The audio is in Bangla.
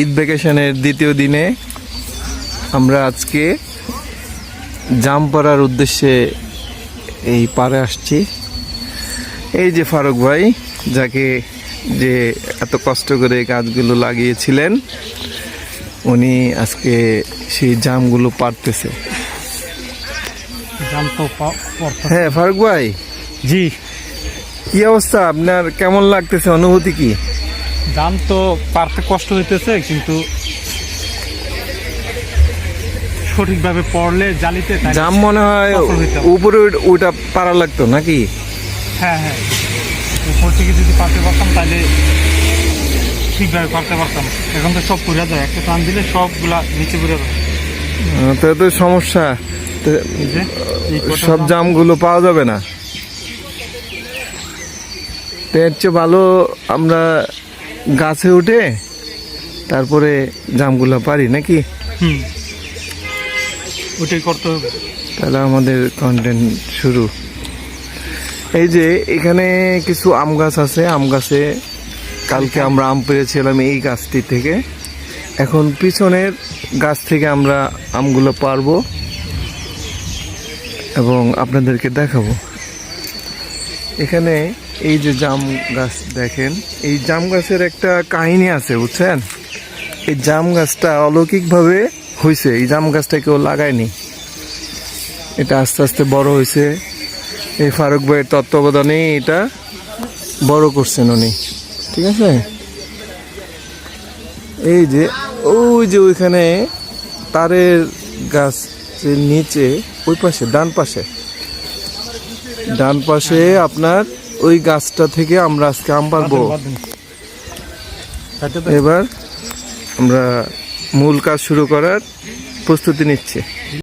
ঈদ ভ্যাকেশনের দ্বিতীয় দিনে আমরা আজকে জাম পাড়ার উদ্দেশ্যে এই পাড়ে আসছি। এই যে ফারুক ভাই, যাকে যে এত কষ্ট করে গাছগুলো লাগিয়েছিলেন, উনি আজকে সেই জামগুলো পাড়তেছে। হ্যাঁ ফারুক ভাই, জি, কি অবস্থা আপনার? কেমন লাগতেছে, অনুভূতি কি? জাম তো পারতে কষ্ট হইতেছে, কিন্তু সঠিকভাবে পড়লে জালিতে জাম মনে হয় উপরে ওটা পারা লাগতো নাকি? হ্যাঁ হ্যাঁ, উপর থেকে যদি পারতে পারতাম তাহলে ঠিকভাবে পারতে পারতাম। এখন তো সব পুড়ে যায়, একটা টান দিলে সবগুলা নিচে পুড়ে যায়। তাহলে তো সমস্যা, সব জামগুলো পাওয়া যাবে না। তো এর চেয়ে ভালো আমরা গাছে উঠে তারপরে জামগুলো পারি নাকি? ওটাই করতে হবে। তাহলে আমাদের কন্টেন্ট শুরু। এই যে এখানে কিছু আম গাছ আছে, আম গাছে কালকে আমরা আম পেড়েছিলাম এই গাছটি থেকে। এখন পিছনের গাছ থেকে আমরা আমগুলো পারবো এবং আপনাদেরকে দেখাবো। এখানে এই যে জাম গাছ দেখেন, এই জাম গাছের একটা কাহিনী আছে বুঝছেন। এই জাম গাছটা অলৌকিকভাবে হয়েছে, এই জাম গাছটা কেউ লাগায়নি, এটা আস্তে আস্তে বড় হয়েছে। এই ফারুক ভাইয়ের তত্ত্বাবধানে এটা বড় করছেন উনি, ঠিক আছে। এই যে ওই যে ওইখানে তারের গাছের নিচে ওই পাশে ডান পাশে আপনার ওই গাছটা থেকে আমরা আজকে আম পারবো। এবার আমরা মূল কাজ শুরু করার প্রস্তুতি নিচ্ছি।